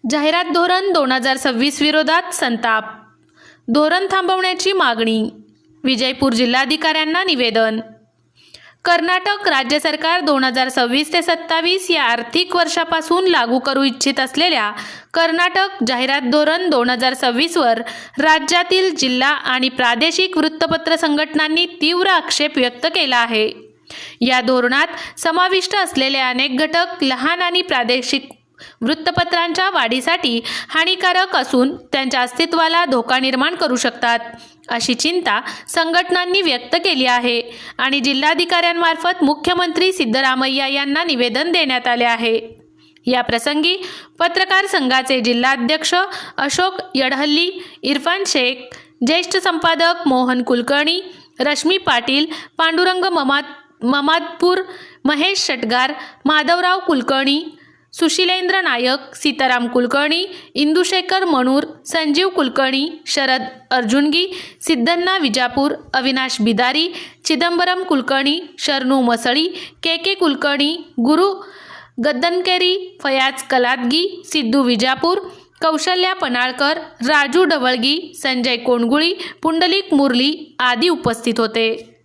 जाहिरात धोरण 2026 विरोधात संताप. धोरण थांबवण्याची मागणी. विजयपूर जिल्हाधिकाऱ्यांना निवेदन. कर्नाटक राज्य सरकार 2026 ते 27 या आर्थिक वर्षापासून लागू करू इच्छित असलेल्या कर्नाटक जाहिरात धोरण 2026 वर राज्यातील जिल्हा आणि प्रादेशिक वृत्तपत्र संघटनांनी तीव्र आक्षेप व्यक्त केला आहे. या धोरणात समाविष्ट असलेले अनेक घटक लहान आणि प्रादेशिक वृत्तपत्रांच्या वाढीसाठी हानिकारक असून त्यांच्या अस्तित्वाला धोका निर्माण करू शकतात, अशी चिंता संघटनांनी व्यक्त केली आहे आणि जिल्हाधिकाऱ्यांमार्फत मुख्यमंत्री सिद्धरामय्या यांना निवेदन देण्यात आले आहे. या प्रसंगी पत्रकार संघाचे जिल्हाध्यक्ष अशोक यडहल्ली, इरफान शेख, ज्येष्ठ संपादक मोहन कुलकर्णी, रश्मी पाटील, पांडुरंग ममादपूर, महेश शटगार, माधवराव कुलकर्णी, सुशीलेंद्र नायक, सीताराम कुलकर्णी, इंदुशेखर मणूर, संजीव कुलकर्णी, शरद अर्जुनगी, सिद्धन्ना विजापूर, अविनाश बिदारी, चिदंबरम कुलकर्णी, शरणू मसळी, के कुलकर्णी, गुरु गद्दनकेरी, फयाज कलादगी, सिद्धू विजापूर, कौशल्या पनाळकर, राजू ढवळगी, संजय कोणगुळी, पुंडलिक मुरली आदी उपस्थित होते.